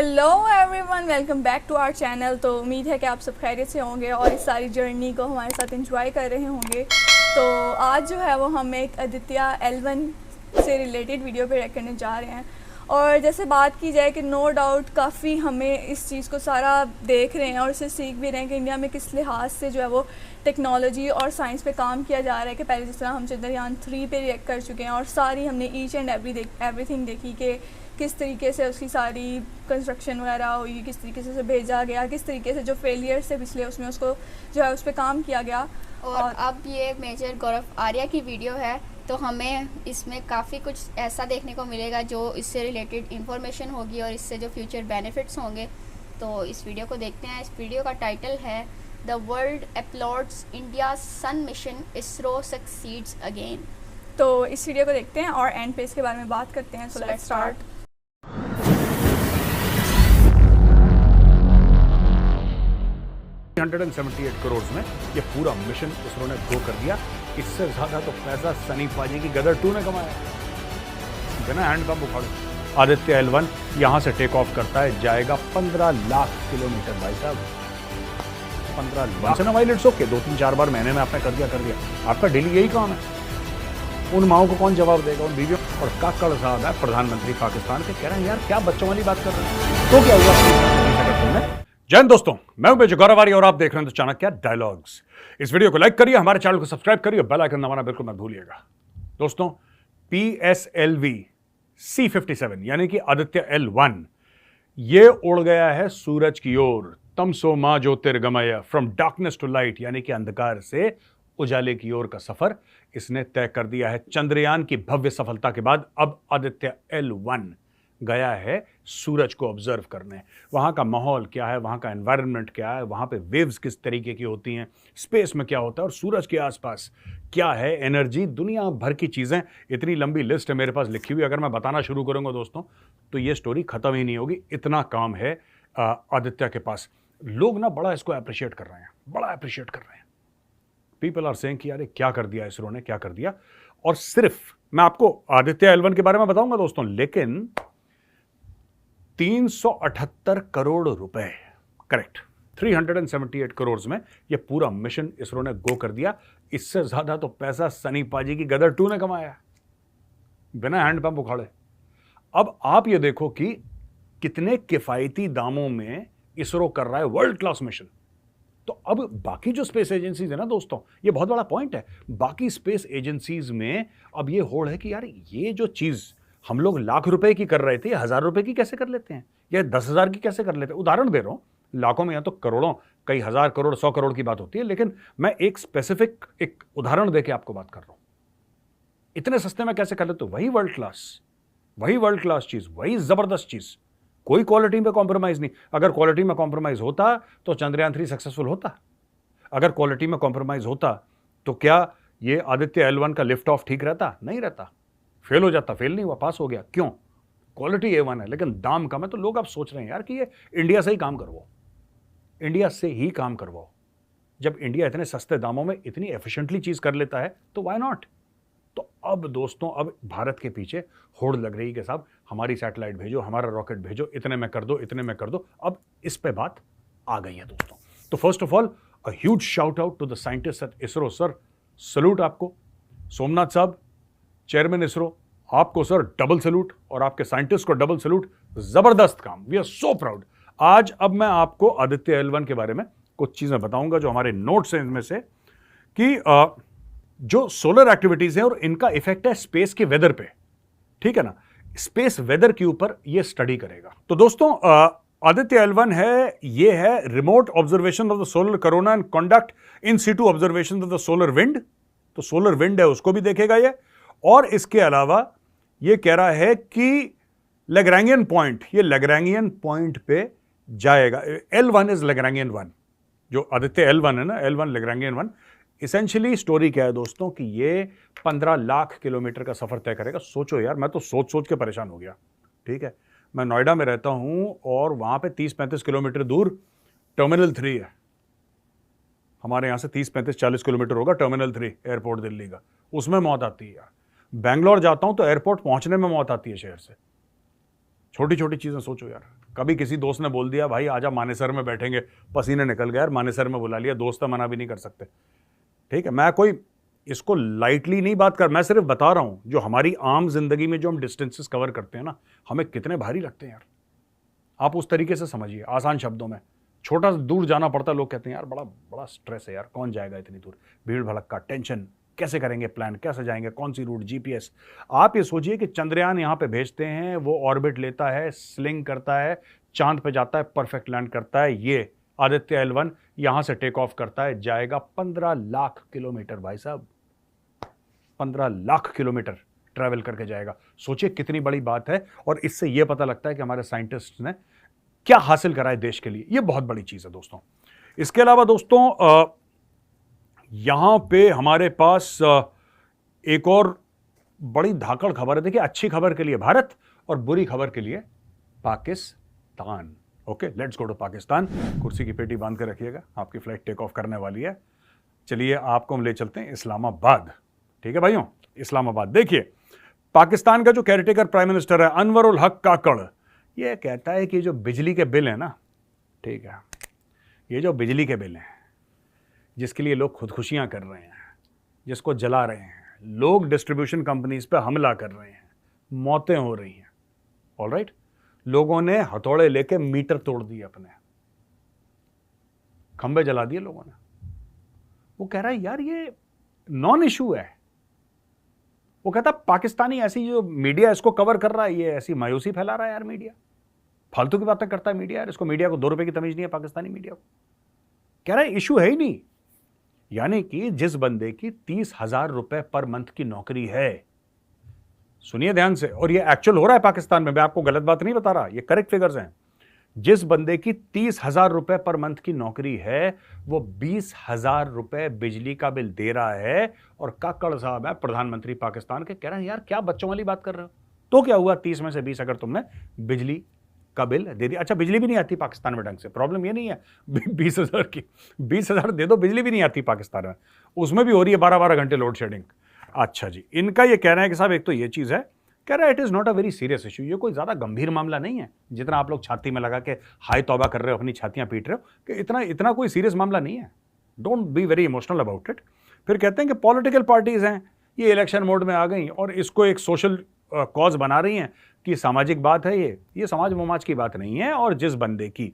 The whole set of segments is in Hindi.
Hello everyone, welcome back to our channel. तो उम्मीद है कि आप सब खैरियत से होंगे और इस सारी जर्नी को हमारे साथ एंजॉय कर रहे होंगे। तो आज जो है वो हम एक आदित्य L1 से रिलेटेड वीडियो पे रिएक्ट करने जा रहे हैं। और जैसे बात की जाए कि नो डाउट काफ़ी हमें इस चीज़ को सारा देख रहे हैं और इससे सीख भी रहे हैं कि इंडिया में किस लिहाज से जो है वो टेक्नोलॉजी और साइंस पे काम किया जा रहा है। कि पहले जिस तरह हम चंद्रयान 3 पे रिएक्ट कर चुके हैं और सारी हमने ईच एंड एवरीथिंग देखी कि किस तरीके से उसकी सारी कंस्ट्रक्शन वगैरह हुई, किस तरीके से उसे भेजा गया, किस तरीके से जो फेलियर से पिछले उसमें उसको जो है उस पर काम किया गया। और अब ये मेजर गौरव आर्या की वीडियो है, तो हमें इसमें काफ़ी कुछ ऐसा देखने को मिलेगा जो इससे रिलेटेड इंफॉर्मेशन होगी और इससे जो फ्यूचर बेनिफिट्स होंगे। तो इस वीडियो को देखते हैं। इस वीडियो का टाइटल है the world applauds India sun mission, ISRO succeeds again. तो इस वीडियो को देखते हैं और एंड पे इसके बारे में बात करते हैं। So let's start. 378 करोड़ में ये पूरा मिशन इसरो ने गो कर दिया। इससे ज्यादा तो पैसा सनी पाजी की गदर 2 ने कमाया बिना हैंड पंप उखाड़े। आदित्य L1 यहां से टेक ऑफ करता है, जाएगा 15 लाख किलोमीटर। भाई साहब 15 लाख से ना भाई, इट्स ओके, 2-3-4 बार महीने में आपने कर दिया। आपका डेली यही काम है। उन माओं को कौन जवाब देगा, उन बीवियों। और काकड़ साहब है प्रधानमंत्री पाकिस्तान के, कह रहे हैं यार क्या बच्चों वाली बात कर रहे हैं, तो क्या हुआ। जय हिंद दोस्तों, मैं हूं मेजर गौरव आर्या और आप देख रहे हैं तो चाणक्य डायलॉग्स। इस वीडियो को लाइक करिए, हमारे चैनल को सब्सक्राइब करिए, बेल आइकन दबाना बिल्कुल मत भूलिएगा। दोस्तों, PSLV C57 यानी कि आदित्य L1 ये उड़ गया है सूरज की ओर। तमसो मा ज्योतिर्गमय, फ्रॉम डार्कनेस टू लाइट, यानी कि अंधकार से उजाले की ओर का सफर इसने तय कर दिया है। चंद्रयान की भव्य सफलता के बाद अब आदित्य L1 गया है सूरज को ऑब्जर्व करने। वहाँ का माहौल क्या है, वहाँ का एनवायरनमेंट क्या है, वहाँ पे वेव्स किस तरीके की होती हैं, स्पेस में क्या होता है और सूरज के आसपास क्या है एनर्जी, दुनिया भर की चीज़ें। इतनी लंबी लिस्ट है मेरे पास लिखी हुई, अगर मैं बताना शुरू करूँगा दोस्तों तो ये स्टोरी ख़त्म ही नहीं होगी। इतना काम है आदित्य के पास। लोग ना बड़ा इसको अप्रिशिएट कर रहे हैं, बड़ा अप्रिशिएट कर रहे हैं। पीपल आर सेइंग कि यार क्या कर दिया इसरो ने, क्या कर दिया। और सिर्फ मैं आपको आदित्य L1 के बारे में बताऊंगा दोस्तों, लेकिन 378 करोड़ रुपए, करेक्ट, 378 करोड़ में ये पूरा मिशन इसरो ने गो कर दिया। इससे ज्यादा तो पैसा सनी पाजी की गदर 2 ने कमाया बिना हैंड पंप उखाड़े। अब आप ये देखो कि कितने किफायती दामों में इसरो कर रहा है वर्ल्ड क्लास मिशन। तो अब बाकी जो स्पेस एजेंसीज है ना दोस्तों, ये बहुत बड़ा पॉइंट है। बाकी स्पेस एजेंसीज में अब ये होड़ है कि यार ये जो चीज हम लोग लाख रुपए की कर रहे थे, 1000 रुपए की कैसे कर लेते हैं, या 10,000 की कैसे कर लेते हैं। उदाहरण दे रहा हूं, लाखों में या तो करोड़ों, कई हजार करोड़, 100 करोड़ की बात होती है, लेकिन मैं एक स्पेसिफिक एक उदाहरण देके आपको बात कर रहा हूं। इतने सस्ते में कैसे कर लेते हो, वही वर्ल्ड क्लास चीज, वही जबरदस्त चीज, कोई क्वालिटी में कॉम्प्रोमाइज नहीं। अगर क्वालिटी में कॉम्प्रोमाइज होता तो चंद्रयान 3 सक्सेसफुल होता। अगर क्वालिटी में कॉम्प्रोमाइज होता तो क्या ये आदित्य L1 का लिफ्ट ऑफ ठीक रहता? नहीं रहता, फेल हो जाता। फेल नहीं हुआ, पास हो गया। क्यों? क्वालिटी A1 है, लेकिन दाम कम है। तो लोग अब सोच रहे हैं यार कि ये इंडिया से ही काम करवाओ, इंडिया से ही काम करवाओ। जब इंडिया इतने सस्ते दामों में इतनी एफिशिएंटली चीज कर लेता है तो व्हाई नॉट। तो अब दोस्तों, अब भारत के पीछे होड़ लग रही कि साहब हमारी सैटेलाइट भेजो, हमारा रॉकेट भेजो, इतने में कर दो, इतने में कर दो। अब इस पे बात आ गई है दोस्तों। तो first of all a huge shout out to the scientist at ISRO. Sir salute आपको। सोमनाथ साहब, चेयरमैन इसरो, आपको सर डबल सल्यूट, और आपके साइंटिस्ट को डबल सल्यूट। जबरदस्त काम, वी आर सो प्राउड। आज अब मैं आपको आदित्य L1 के बारे में कुछ चीजें बताऊंगा जो हमारे नोट्स हैं इनमें से, कि जो सोलर एक्टिविटीज हैं और इनका इफेक्ट है स्पेस के वेदर पे, ठीक है ना। स्पेस वेदर के ऊपर ये स्टडी करेगा। तो दोस्तों, आदित्य L1 है, ये है remote observation of the solar corona and conduct in situ observation of the solar wind. तो सोलर विंड है, उसको भी देखेगा ये। और इसके अलावा ये कह रहा है कि लैग्रैंगियन पॉइंट, ये लैग्रैंगियन पॉइंट पे जाएगा। L1 इज लैग्रैंगियन 1, जो आदित्य L1 है ना, L1 लैग्रैंगियन 1। इसेंशियली स्टोरी क्या है दोस्तों कि ये 15 लाख किलोमीटर का सफर तय करेगा। सोचो यार, मैं तो सोच के परेशान हो गया। ठीक है, मैं नोएडा में रहता हूं और वहां पे 30-35 किलोमीटर दूर टर्मिनल 3 है। हमारे यहां से 30-35-40 किलोमीटर होगा टर्मिनल 3 एयरपोर्ट दिल्ली का, उसमें मौत आती है यार। बैंगलोर जाता हूं तो एयरपोर्ट पहुंचने में मौत आती है शहर से। छोटी छोटी चीजें सोचो यार। कभी किसी दोस्त ने बोल दिया भाई आजा मानेसर में बैठेंगे, पसीने निकल गए यार, मानेसर में बुला लिया, दोस्त मना भी नहीं कर सकते। ठीक है, मैं कोई इसको लाइटली नहीं बात कर, मैं सिर्फ बता रहा हूं जो हमारी आम जिंदगी में जो हम डिस्टेंसेस कवर करते हैं ना, हमें कितने भारी लगते हैं यार। आप उस तरीके से समझिए, आसान शब्दों में। छोटा दूर जाना पड़ता है, लोग कहते हैं यार बड़ा बड़ा स्ट्रेस है यार, कौन जाएगा इतनी दूर, भीड़ भड़क्का, टेंशन, कैसे करेंगे प्लान, कैसे जाएंगे, कौन सी रूट, जीपीएस। आप ये सोचिए कि चंद्रयान यहां पे भेजते हैं, वो ऑर्बिट लेता है, स्लिंग करता है, चांद पे जाता है, परफेक्ट लैंड करता है। ये आदित्य L1 यहां से टेक ऑफ करता है, जाएगा 15 लाख किलोमीटर। भाई साहब 15 लाख किलोमीटर ट्रैवल करके जाएगा। सोचिए कितनी बड़ी बात है। और इससे यह पता लगता है कि हमारे साइंटिस्ट ने क्या हासिल करा है देश के लिए। यह बहुत बड़ी चीज है दोस्तों। इसके अलावा दोस्तों यहां पे हमारे पास एक और बड़ी धाकड़ खबर है। देखिए, अच्छी खबर के लिए भारत और बुरी खबर के लिए Pakistan. Okay, let's go to Pakistan. कुर्सी की पेटी बांध के रखिएगा, आपकी फ्लाइट टेक ऑफ करने वाली है। चलिए आपको हम ले चलते हैं इस्लामाबाद। ठीक है भाइयों, इस्लामाबाद। देखिए, पाकिस्तान का जो केयरटेकर प्राइम मिनिस्टर है अनवर उल हक काकड़, ये कहता है कि जो बिजली के बिल है ना, ठीक है, ये जो बिजली के बिल हैं जिसके लिए लोग खुदकुशियां कर रहे हैं, जिसको जला रहे हैं, लोग डिस्ट्रीब्यूशन कंपनीज पे हमला कर रहे हैं, मौतें हो रही हैं, ऑलराइट, लोगों ने हथौड़े लेके मीटर तोड़ दिए, अपने खंबे जला दिए लोगों ने। वो कह रहा है यार ये नॉन इशू है। वो कहता पाकिस्तानी ऐसी जो मीडिया इसको कवर कर रहा है, ये ऐसी मायूसी फैला रहा है यार, मीडिया फालतू की बातें करता है मीडिया यार, इसको मीडिया को 2 रुपए की तमीज नहीं है पाकिस्तानी मीडिया को। कह रहा है इशू है ही नहीं। यानी कि जिस बंदे की 30,000 रुपए पर मंथ की नौकरी है, सुनिए ध्यान से, और ये एक्चुअल हो रहा है पाकिस्तान में, मैं आपको गलत बात नहीं बता रहा, ये करेक्ट फिगर्स हैं। जिस बंदे की 30,000 रुपए पर मंथ की नौकरी है, वो 20,000 रुपए बिजली का बिल दे रहा है। और काकड़ साहब है प्रधानमंत्री पाकिस्तान के, कह रहे हैं यार क्या बच्चों वाली बात कर रहे हो, तो क्या हुआ 30 में से 20 अगर तुमने बिजली का बिल दे दिया। अच्छा, बिजली भी नहीं आती पाकिस्तान में ढंग से, प्रॉब्लम ये नहीं है 20,000 की, 20,000 दे दो, बिजली भी नहीं आती पाकिस्तान में, उसमें भी हो रही है 12-12 घंटे लोड शेडिंग। अच्छा जी, इनका ये कह रहे हैं कि साहब एक तो ये चीज़ है, कह रहा है it is not a very serious issue, ये कोई ज़्यादा गंभीर मामला नहीं है जितना आप लोग छाती में लगा के हाय तौबा कर रहे हो, अपनी छातियाँ पीट रहे हो, कि इतना कोई सीरियस मामला नहीं है, don't be very emotional about it. फिर कहते हैं कि पॉलिटिकल पार्टीज़ हैं, ये इलेक्शन मोड में आ गई और इसको एक सोशल कॉज बना रही हैं कि सामाजिक बात है, ये समाज ममाज की बात नहीं है। और जिस बंदे की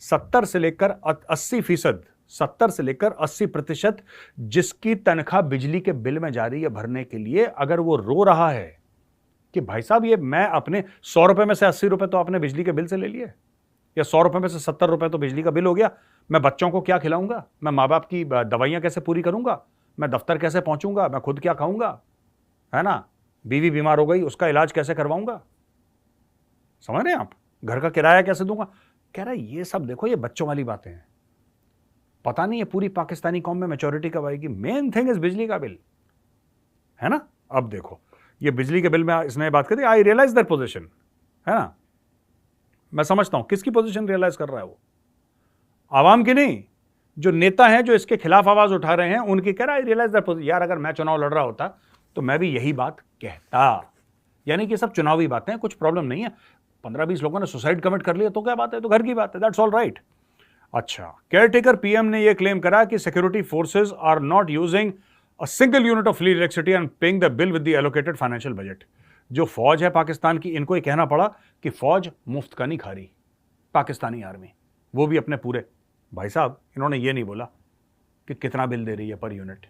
70 से लेकर 80%, 70 से लेकर 80% जिसकी तनख्वाह बिजली के बिल में जा रही है भरने के लिए, अगर वो रो रहा है कि भाई साहब ये मैं अपने 100 रुपए में से 80 रुपए तो आपने बिजली के बिल से ले लिए, या 100 रुपए में से 70 रुपए तो बिजली का बिल हो गया, मैं बच्चों को क्या खिलाऊंगा, मैं माँ बाप की दवाइयाँ कैसे पूरी करूंगा, मैं दफ्तर कैसे पहुंचूंगा, मैं खुद क्या खाऊंगा, है ना, बीवी बीमार हो गई उसका इलाज कैसे करवाऊंगा, समझ रहे हैं आप, घर का किराया कैसे दूंगा। कह रहा है ये सब देखो ये बच्चों वाली बातें हैं, पता नहीं है पूरी पाकिस्तानी कौम में मैच्योरिटी कब आएगी। मेन थिंग इज बिजली का बिल, है ना। अब देखो ये बिजली के बिल में इसने बात करी, आई रियलाइज दैट पोजीशन, है ना, मैं समझता हूं किसकी पोजीशन रियलाइज कर रहा है वो, आवाम की नहीं, जो नेता हैं जो इसके खिलाफ आवाज उठा रहे हैं उनकी। कह रहा है आई रियलाइज दैट पोजीशन, यार अगर मैं चुनाव लड़ रहा होता तो मैं भी यही बात कहता। यानी कि सब चुनावी बातें हैं, कुछ प्रॉब्लम नहीं है, 15-20 लोगों ने सुसाइड कमिट कर लिया तो क्या बात है, तो घर की बात है, दैट्स ऑल राइट। अच्छा, केयरटेकर पीएम ने यह क्लेम करा कि security forces are not using a single unit of free electricity and paying the bill with the allocated financial budget. जो फौज है पाकिस्तान की, इनको ये कहना पड़ा कि फौज मुफ्त का नहीं खा रही, पाकिस्तानी आर्मी, वो भी अपने पूरे। भाई साहब इन्होंने ये नहीं बोला कि कितना बिल दे रही है पर यूनिट।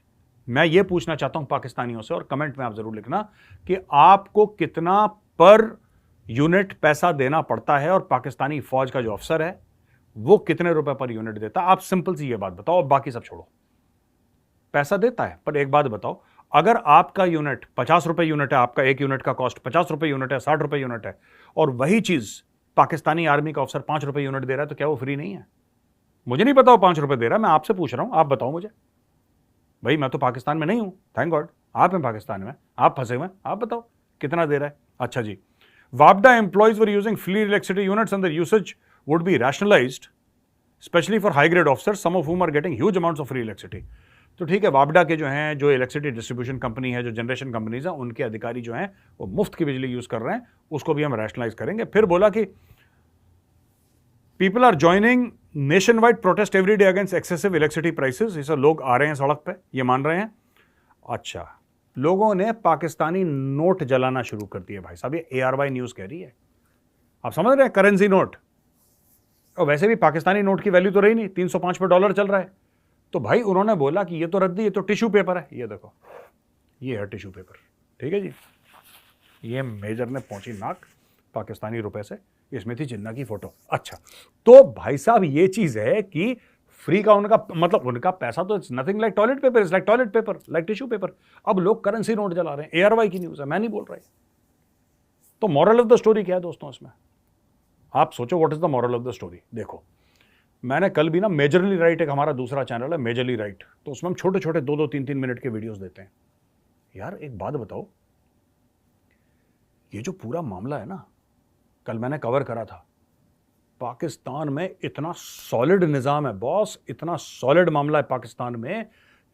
मैं ये पूछना चाहता हूं पाकिस्तानियों से, और कमेंट में आप जरूर लिखना कि आपको कितना पर यूनिट पैसा देना पड़ता है, और पाकिस्तानी फौज का जो अफसर है वो कितने रुपए पर यूनिट देता है। आप सिंपल सी ये बात बताओ, बाकी सब छोड़ो, पैसा देता है पर एक बात बताओ, अगर आपका यूनिट 50 रुपए यूनिट है, आपका एक यूनिट का कॉस्ट 50 रुपए यूनिट है, 60 रुपए यूनिट है, और वही चीज पाकिस्तानी आर्मी का अफसर 5 रुपए यूनिट दे रहा है, तो क्या वो फ्री नहीं है। मुझे नहीं पता वो 5 रुपए दे रहा है, मैं आपसे पूछ रहा हूं, आप बताओ मुझे। भाई मैं तो पाकिस्तान में नहीं हूं, थैंक गॉड आप हैं पाकिस्तान में, आप फंसे हुए हैं, आप बताओ कितना दे रहा है। अच्छा जी, वापडा employees were using free electricity units and the usage would be rationalised specially for high grade officers, some of whom are getting huge amounts of free electricity. तो ठीक है, वापडा के जो हैं, जो इलेक्ट्रिसिटी डिस्ट्रीब्यूशन कंपनी है, जो जनरेशन कंपनीज हैं, उनके अधिकारी जो हैं वो मुफ्त की बिजली यूज कर रहे हैं, उसको भी हम रैशनलाइज करेंगे। फिर बोला कि people are joining nationwide protest every day against excessive electricity prices. ये सब लोग आ रहे हैं सड़क पे, ये मान रहे हैं। अच्छा, लोगों ने पाकिस्तानी नोट जलाना शुरू कर दिए भाई साहब, ये ARY न्यूज़ कह रही है। आप समझ रहे हैं, करेंसी नोट। और वैसे भी पाकिस्तानी नोट की वैल्यू तो रही नहीं, 305 पे डॉलर चल रहा है। तो भाई उन्होंने बोला कि ये तो रद्दी, ये तो टिश्यू पेपर है। ये देखो, ये है टिश्यू पेपर, ठीक है जी। ये मेजर ने पहुंची नाक पाकिस्तानी रुपए से, इसमें थी जिन्ना की फोटो। अच्छा, तो भाई साहब ये चीज है कि फ्री का उनका मतलब उनका पैसा तो it's nothing like toilet paper, it's like toilet paper, like tissue paper. अब लोग करेंसी नोट जला रहे हैं। ARY की न्यूज़ है, मैं नहीं बोल रहा। तो मॉरल ऑफ द स्टोरी क्या है दोस्तों इसमें? आप सोचो what is the moral of the story. देखो, मैंने कल भी ना मेजरली राइट, एक हमारा दूसरा चैनल है मेजरली राइट, तो उसमें हम छोटे छोटे 2-2, 3-3 मिनट के वीडियोस देते हैं। यार एक बात बताओ, ये जो पूरा मामला है ना, कल मैंने कवर करा था, पाकिस्तान में इतना सॉलिड निज़ाम है बॉस, इतना सॉलिड मामला है पाकिस्तान में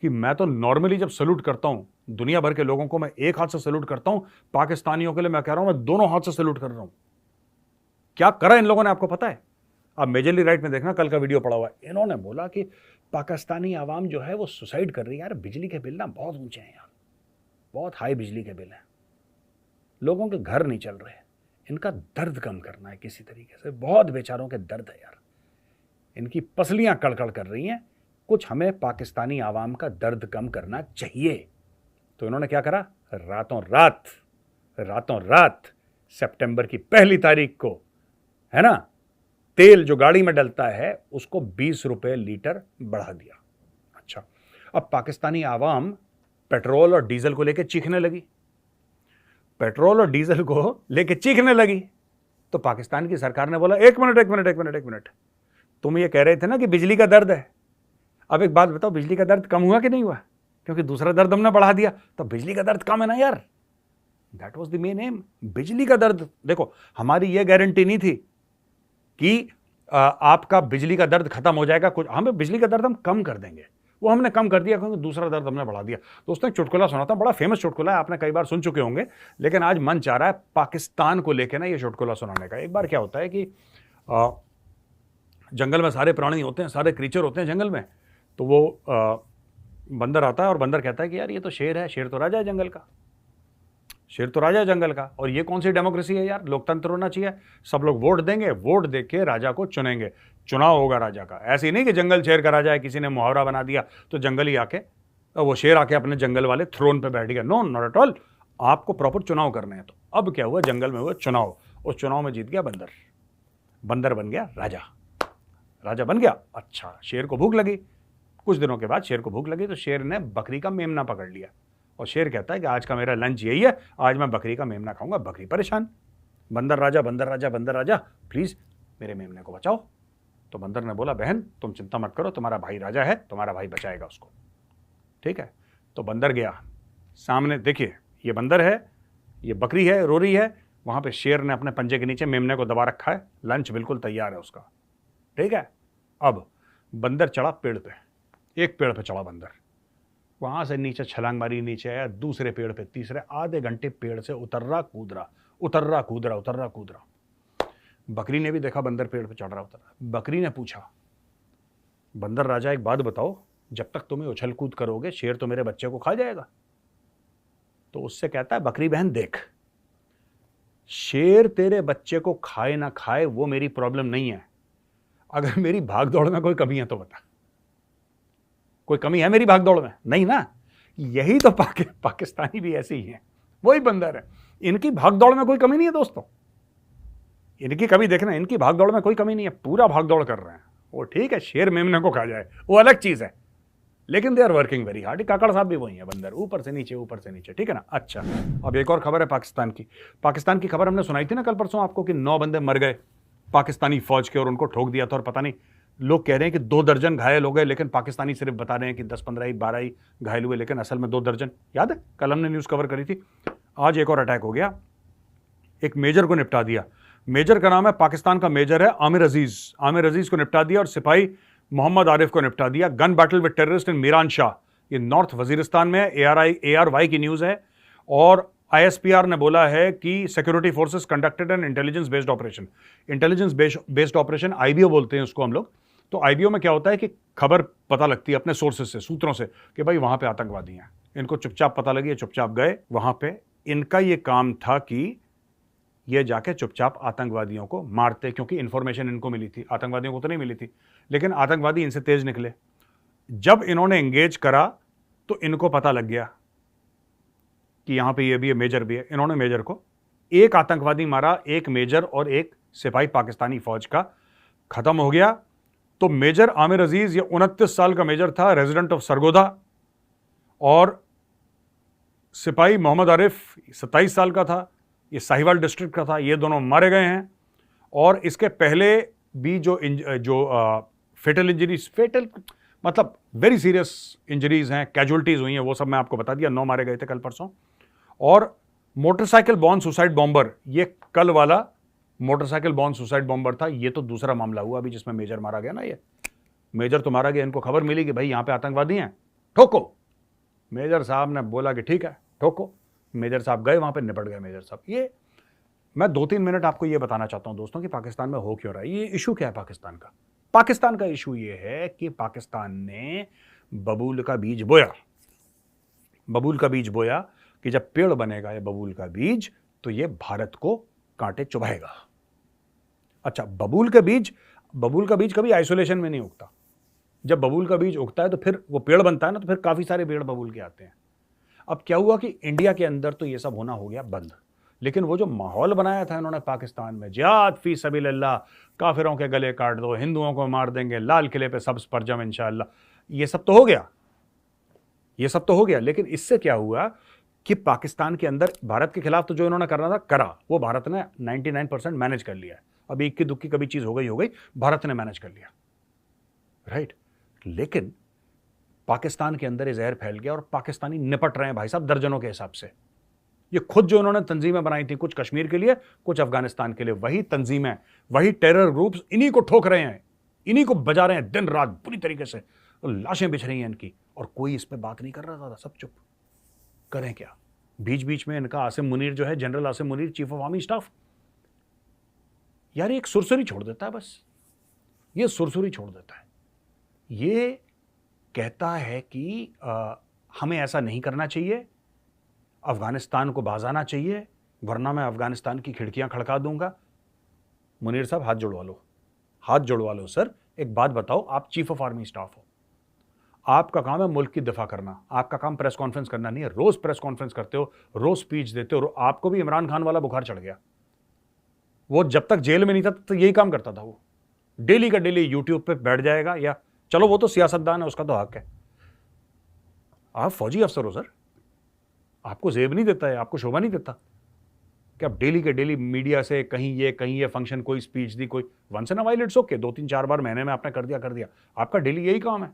कि मैं तो नॉर्मली जब सैल्यूट करता हूं दुनिया भर के लोगों को, मैं एक हाथ से सैल्यूट करता हूं, पाकिस्तानियों के लिए मैं कह रहा हूं मैं दोनों हाथ से सैल्यूट कर रहा हूं। क्या करा इन लोगों ने आपको पता है? आप मेजरली राइट में देखना, कल का वीडियो पड़ा हुआ है। इन्होंने बोला कि पाकिस्तानी आवाम जो है वो सुसाइड कर रही है। यार बिजली के बिल ना बहुत ऊंचे हैं यार, बहुत हाई बिजली के बिल हैं, लोगों के घर नहीं चल रहे, इनका दर्द कम करना है किसी तरीके से। बहुत बेचारों के दर्द है यार, इनकी पसलियां कड़कड़ कर रही हैं, कुछ हमें पाकिस्तानी आवाम का दर्द कम करना चाहिए। तो इन्होंने क्या करा, रातों रात सितंबर की 1 तारीख को, है ना, तेल जो गाड़ी में डलता है उसको 20 रुपए लीटर बढ़ा दिया। अच्छा, अब पाकिस्तानी आवाम पेट्रोल और डीजल को लेकर चीखने लगी, पेट्रोल और डीजल को लेकर चीखने लगी। तो पाकिस्तान की सरकार ने बोला एक मिनट, तुम ये कह रहे थे ना कि बिजली का दर्द है, अब एक बात बताओ, बिजली का दर्द कम हुआ कि नहीं हुआ? क्योंकि दूसरा दर्द हमने बढ़ा दिया, तो बिजली का दर्द कम है ना यार। That was the main M, बिजली का दर्द। देखो, हमारी ये गारंटी नहीं थी कि आपका बिजली का दर्द खत्म हो जाएगा, कुछ हमें बिजली का दर्द हम कम कर देंगे, वो हमने कम कर दिया क्योंकि दूसरा दर्द हमने बढ़ा दिया। दोस्तों एक चुटकुला सुनाता हूं, बड़ा फेमस चुटकुला है, आपने कई बार सुन चुके होंगे, लेकिन आज मन चाह रहा है पाकिस्तान को लेकर ना ये चुटकुला सुनाने का। एक बार क्या होता है कि जंगल में सारे प्राणी होते हैं, सारे क्रीचर होते हैं जंगल में। तो वो बंदर आता है और बंदर कहता है कि यार ये तो शेर है, शेर तो राजा है जंगल का, शेर तो राजा है जंगल का, और ये कौन सी डेमोक्रेसी है यार, लोकतंत्र होना चाहिए, सब लोग वोट देंगे, वोट दे के राजा को चुनेंगे, चुनाव होगा राजा का। ऐसे ही नहीं कि जंगल शेर का राजा है, किसी ने मुहावरा बना दिया तो जंगल ही आके, वो शेर आके अपने जंगल वाले थ्रोन पे बैठ गया। नो, नॉट एट ऑल, आपको प्रॉपर चुनाव करने हैं। तो अब क्या हुआ, जंगल में हुआ चुनाव, उस चुनाव में जीत गया बंदर, बंदर बन गया राजा, राजा बन गया। अच्छा, शेर को भूख लगी, कुछ दिनों के बाद शेर को भूख लगी तो शेर ने बकरी का मेमना पकड़ लिया, और शेर कहता है कि आज का मेरा लंच यही है, आज मैं बकरी का मेमना खाऊंगा। बकरी परेशान, बंदर राजा प्लीज मेरे मेमने को बचाओ। तो बंदर ने बोला बहन तुम चिंता मत करो, तुम्हारा भाई राजा है, तुम्हारा भाई बचाएगा उसको, ठीक है। तो बंदर गया सामने, देखिए ये बंदर है, ये बकरी है, रो रही है, वहां पे शेर ने अपने पंजे के नीचे मेमने को दबा रखा है, लंच बिल्कुल तैयार है उसका, ठीक है। अब बंदर चढ़ा पेड़ पे, एक पेड़ पे चढ़ा बंदर, वहां से नीचे छलांग मारी, नीचे आया, दूसरे पेड़ पे, तीसरे, आधे घंटे पेड़ से उतर रहा कूद रहा। बकरी ने भी देखा बंदर पेड़ पे चढ़ रहा उतर रहा। बकरी ने पूछा, बंदर राजा एक बात बताओ, जब तक तुम्हें उछल कूद करोगे शेर तो मेरे बच्चे को खा जाएगा। तो उससे कहता है बकरी बहन देख, शेर तेरे बच्चे को खाए ना खाए वो मेरी प्रॉब्लम नहीं है, अगर मेरी भाग दौड़ में कोई कमी है तो बता, कोई कमी है मेरी भाग दौड़ में? नहीं ना। यही तो पाकिस्तानी भी ऐसे ही हैं, वही बंदर है, इनकी भाग दौड़ में कोई कमी नहीं है दोस्तों, इनकी कभी देखना, इनकी भाग दौड़ में कोई कमी नहीं है, पूरा भाग दौड़ कर रहे हैं वो, ठीक है। शेर मेमने को खा जाए वो अलग चीज है, लेकिन they are working very hard. Kakar साहब भी वही है, बंदर ऊपर से नीचे, ठीक है ना। अच्छा, अब एक और खबर है पाकिस्तान की खबर हमने सुनाई थी ना कल परसों आपको कि 9 बंदे मर गए पाकिस्तानी फौज के, और उनको ठोक दिया था, और पता नहीं लोग कह रहे हैं कि 2 दर्जन घायल हो गए, लेकिन पाकिस्तानी सिर्फ बता रहे हैं कि 10-15 ही 12 ही घायल हुए, लेकिन असल में 2 दर्जन। याद है कल हमने न्यूज़ कवर करी थी। आज एक और अटैक हो गया, एक मेजर को निपटा दिया। मेजर का नाम है, पाकिस्तान का मेजर है आमिर अजीज को निपटा दिया, और सिपाही मोहम्मद आरिफ को निपटा दिया। Gun battle with terrorist in Miran Shah, ये नॉर्थ वजीरिस्तान में है, ARY की न्यूज़ है। और ISPR ने बोला है कि security forces conducted N intelligence based operation. Intelligence based operation IBO बोलते हैं उसको हम लोग। तो IBO में क्या होता है कि खबर पता लगती है अपने सोर्सेस से, सूत्रों से, कि भाई वहां पे आतंकवादी हैं, इनको चुपचाप पता लगी, चुपचाप गए वहां पे। इनका ये काम था कि ये जाके चुपचाप आतंकवादियों को मारते, क्योंकि इंफॉर्मेशन इनको मिली थी, आतंकवादियों को तो नहीं मिली थी, लेकिन आतंकवादी इनसे तेज निकले। जब इन्होंने एंगेज करा तो इनको पता लग गया कि यहां पे ये भी है, मेजर भी है। इन्होंने मेजर को, एक आतंकवादी मारा, एक मेजर और एक सिपाही पाकिस्तानी फौज का, खत्म हो गया। तो मेजर आमिर अजीज, ये 29 साल का मेजर था, रेजिडेंट ऑफ सरगोधा, और सिपाही मोहम्मद आरिफ 27 साल का था, ये साहिवाल डिस्ट्रिक्ट का था। ये दोनों मारे गए हैं। और इसके पहले भी जो फेटल इंजरीज, फेटल मतलब वेरी सीरियस इंजरीज हैं, कैजुअलिटीज हुई हैं, वो सब मैं आपको बता दिया। 9 मारे गए थे कल परसों। और मोटरसाइकिल बॉर्न सुसाइड बॉम्बर, ये कल वाला मोटरसाइकिल बॉर्न सुसाइड बॉम्बर था। ये तो दूसरा मामला हुआ अभी जिसमें मेजर मारा गया ना। ये मेजर तो मारा गया, इनको खबर मिली कि भाई यहां पे आतंकवादी हैं, ठोको। मेजर साहब ने बोला कि ठीक है ठोको। मेजर साहब गए वहां पे, निपट गए मेजर साहब। ये मैं 2-3 मिनट आपको ये बताना चाहता हूं दोस्तों कि पाकिस्तान में हो क्यों रहा है। ये इशू क्या है पाकिस्तान का? पाकिस्तान का इशू ये है कि पाकिस्तान ने बबूल का बीज बोया। बबूल का बीज बोया कि जब पेड़ बनेगा ये बबूल का बीज, तो ये भारत को कांटे चुभाएगा। अच्छा, बबूल का बीज कभी आइसोलेशन में नहीं उगता। जब बबूल का बीज उगता है तो फिर वो पेड़ बनता है ना, तो फिर काफी सारे पेड़ बबूल के आते हैं। अब क्या हुआ कि इंडिया के अंदर तो ये सब होना हो गया बंद, लेकिन वो जो माहौल बनाया था इन्होंने पाकिस्तान में, जिहाद फी सबीलिल्लाह, काफिरों के गले काट दो, हिंदुओं को मार देंगे, लाल किले पे सब्ज परचम इंशाअल्लाह, ये सब तो हो गया, ये सब तो हो गया। लेकिन इससे क्या हुआ कि पाकिस्तान के अंदर भारत के खिलाफ तो जो इन्होंने करना था करा, वो भारत ने 99% मैनेज कर लिया है। अब इक्की दुक्की कभी चीज हो गई, भारत ने मैनेज कर लिया, राइट। लेकिन पाकिस्तान के अंदर ये जहर फैल गया और पाकिस्तानी निपट रहे हैं भाई साहब दर्जनों के हिसाब से। ये खुद जो इन्होंने तंजीमें बनाई थी, कुछ कश्मीर के लिए, कुछ अफगानिस्तान के लिए, वही तंजीमें, वही टेरर ग्रुप्स इन्हीं को ठोक रहे हैं, इन्हीं को बजा रहे हैं दिन रात पूरी तरीके से। तो लाशें बिछ रही हैं इनकी, और कोई इस पर बात नहीं कर रहा था, सब चुप। करें क्या? बीच बीच में इनका आसिम मुनीर जो है, general Asim Munir, chief of army staff, यार एक सुरसुरी छोड़ देता है, बस ये सुरसुरी छोड़ देता है। ये कहता है कि हमें ऐसा नहीं करना चाहिए, अफगानिस्तान को बाज आना चाहिए, वरना मैं अफगानिस्तान की खिड़कियां खड़का दूंगा। मुनीर साहब हाथ जुड़वा लो, हाथ जुड़वा लो सर। एक बात बताओ, आप चीफ ऑफ आर्मी स्टाफ हो, आपका काम है मुल्क की दिफा करना, आपका काम प्रेस कॉन्फ्रेंस करना नहीं है। रोज प्रेस कॉन्फ्रेंस करते हो, रोज स्पीच देते हो। आपको भी इमरान खान वाला बुखार चढ़ गया। वो जब तक जेल में नहीं था तो यही काम करता था। वो डेली का डेली यूट्यूब पे बैठ जाएगा, या चलो वो तो सियासतदान है, उसका तो हक है। आप फौजी अफसर हो सर, आपको जेब नहीं देता है, आपको शोभा नहीं देता कि आप डेली के डेली मीडिया से कहीं ये फंक्शन, कोई स्पीच दी, कोई once in a while it's okay, 2-3-4 बार महीने में आपने कर दिया। आपका डेली यही काम है।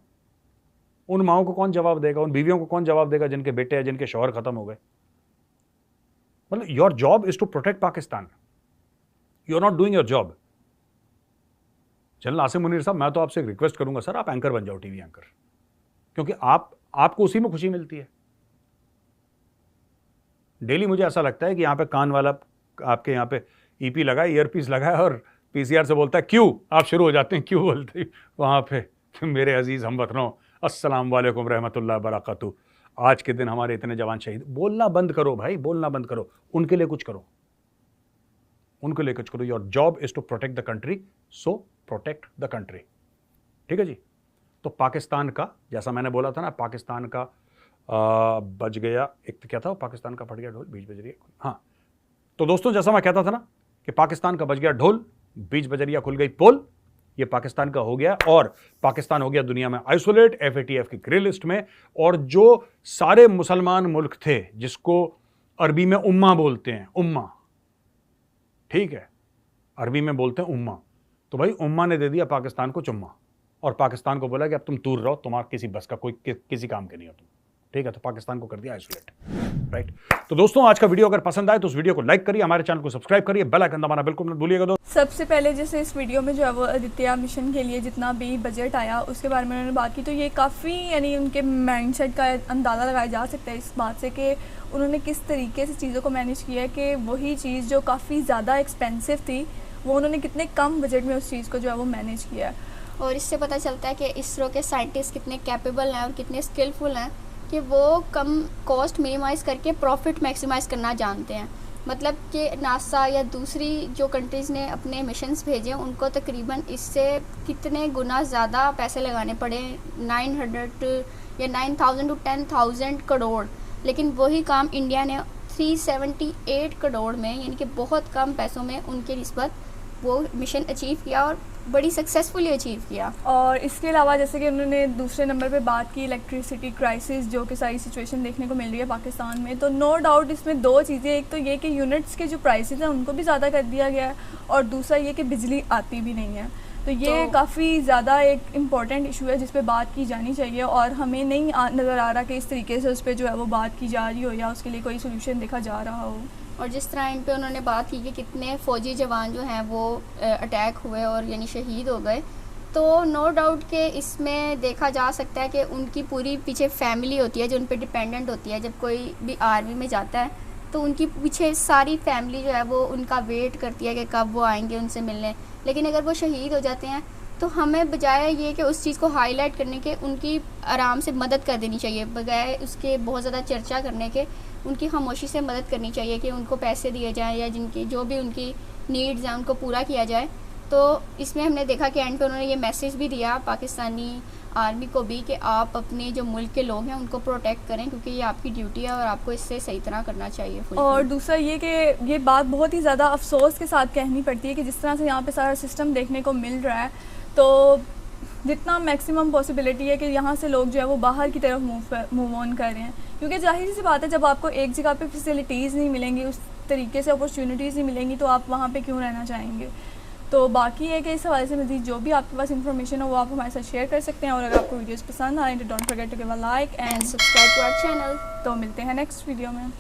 उन माओं को कौन जवाब देगा, उन बीवियों को कौन जवाब देगा जिनके बेटे हैं, जिनके शौहर खत्म हो गए? मतलब your job is to protect Pakistan, you are not doing your job. General Asim Munir साहब, मैं तो आपसे रिक्वेस्ट करूंगा सर, आप एंकर बन जाओ, टीवी एंकर, क्योंकि आपको उसी में खुशी मिलती है। डेली मुझे ऐसा लगता है कि यहां पे कान वाला आपके यहां पे ईपी लगा है, ईयरपीस लगा है, और पीसीआर से बोलता है क्यों, आप शुरू हो जाते हैं क्यों बोलते वहां पे, मेरे अजीज हमवतनों, अस्सलाम वालेकुम रहमतुल्लाह बरकातहू। आज के दिन हमारे इतने जवान शहीद। बोलना बंद करो भाई, बोलना बंद करो, उनके लिए कुछ करो, उनके लिए कुछ करो। Your job is to protect the country, so protect the country. ठीक है जी। तो पाकिस्तान का, जैसा मैंने बोला था ना, पाकिस्तान का बज गया, एक तो क्या था, पाकिस्तान का फट गया ढोल, बीच बज रही है। हाँ, तो दोस्तों जैसा मैं कहता था ना कि पाकिस्तान का बज गया ढोल, बीच बजरिया खुल गई पोल, ये पाकिस्तान का हो गया। और पाकिस्तान हो गया दुनिया में आइसोलेट, FATF की ग्रे लिस्ट में। और जो सारे मुसलमान मुल्क थे, जिसको अरबी में उम्मा बोलते हैं, उम्मा, ठीक है, अरबी में बोलते हैं उम्मा, तो भाई उम्मा ने दे दिया पाकिस्तान को चुम्मा, और पाकिस्तान को बोला कि अब तुम दूर रहो, तुम्हारा किसी बस का कोई किसी काम के नहीं हो तुम। ठीक है, तो पाकिस्तान को कर दिया आइसोलेट, राइट। तो दोस्तों आज का वीडियो अगर पसंद आए तो उस वीडियो को लाइक करिए, हमारे चैनल को सब्सक्राइब करिए, बेल आइकन दबाना बिल्कुल मत भूलिएगा दोस्तों। सबसे पहले जैसे इस वीडियो में जो है वो आदित्य मिशन के लिए जितना भी बजट आया उसके बारे में उन्होंने बात की, तो ये काफ़ी यानी उनके माइंडसेट का अंदाज़ा लगाया जा सकता है इस बात से कि उन्होंने किस तरीके से चीज़ों को मैनेज किया है कि वही चीज़ जो काफ़ी ज़्यादा एक्सपेंसिव थी वो उन्होंने कितने कम बजट में उस चीज़ को जो है वो मैनेज किया है। और इससे पता चलता है कि इसरो के साइंटिस्ट कितने कैपेबल हैं और कितने स्किलफुल हैं कि वो कम कॉस्ट मिनिमाइज़ करके प्रॉफिट मैक्सिमाइज़ करना जानते हैं। मतलब कि नासा या दूसरी जो कंट्रीज़ ने अपने मिशंस भेजे उनको तकरीबन इससे कितने गुना ज़्यादा पैसे लगाने पड़े, 900 या 9,000 to 10,000 करोड़, लेकिन वही काम इंडिया ने 378 करोड़ में यानी कि बहुत कम पैसों में उनके निस्बत वो मिशन अचीव किया और बड़ी सक्सेसफुली अचीव किया। और इसके अलावा जैसे कि उन्होंने दूसरे नंबर पे बात की इलेक्ट्रिसिटी क्राइसिस जो कि सारी सिचुएशन देखने को मिल रही है पाकिस्तान में, तो नो डाउट इसमें दो चीज़ें, एक तो ये कि यूनिट्स के जो प्राइसेस हैं उनको भी ज़्यादा कर दिया गया है और दूसरा ये कि बिजली आती भी नहीं है। तो ये काफ़ी ज़्यादा एक इम्पॉर्टेंट इशू है जिस पे बात की जानी चाहिए और हमें नहीं नज़र आ रहा कि इस तरीके से उस पर जो है वो बात की जा रही हो या उसके लिए कोई सोल्यूशन देखा जा रहा हो। और जिस तरह इन पे उन्होंने बात की कि कितने फ़ौजी जवान जो हैं वो अटैक हुए और यानी शहीद हो गए, तो नो डाउट कि इसमें देखा जा सकता है कि उनकी पूरी पीछे फैमिली होती है जो उन पे डिपेंडेंट होती है। जब कोई भी आर्मी में जाता है तो उनकी पीछे सारी फैमिली जो है वो उनका वेट करती है कि कब वो आएंगे उनसे मिलने, लेकिन अगर वो शहीद हो जाते हैं तो हमें बजाय ये कि उस चीज़ को हाईलाइट करने के उनकी आराम से मदद कर देनी चाहिए, बजाय उसके बहुत ज़्यादा चर्चा करने के उनकी खामोशी से मदद करनी चाहिए कि उनको पैसे दिए जाएं या जिनकी जो भी उनकी नीड्स हैं उनको पूरा किया जाए। तो इसमें हमने देखा कि एंड पे उन्होंने ये मैसेज भी दिया पाकिस्तानी आर्मी को भी कि आप अपने जो मुल्क के लोग हैं उनको प्रोटेक्ट करें क्योंकि ये आपकी ड्यूटी है और आपको इससे सही तरह करना चाहिए। और दूसरा ये कि ये बात बहुत ही ज़्यादा अफसोस के साथ कहनी पड़ती है कि जिस तरह से यहाँ पे सारा सिस्टम देखने को मिल रहा है, तो जितना मैक्सिमम पॉसिबिलिटी है कि यहाँ से लोग जो है वो बाहर की तरफ मूव ऑन कर रहे हैं, क्योंकि जाहिर सी बात है जब आपको एक जगह पे फैसिलिटीज़ नहीं मिलेंगी, उस तरीके से अपॉर्चुनिटीज़ नहीं मिलेंगी, तो आप वहाँ पे क्यों रहना चाहेंगे। तो बाकी है कि इस हवाले से मज़ीद जो भी आपके पास इन्फॉर्मेशन हो वो आप हमारे साथ शेयर कर सकते हैं और अगर आपको वीडियोज़ पसंद आए तो don't forget to give a like and subscribe to our channel. तो मिलते हैं नेक्स्ट वीडियो में।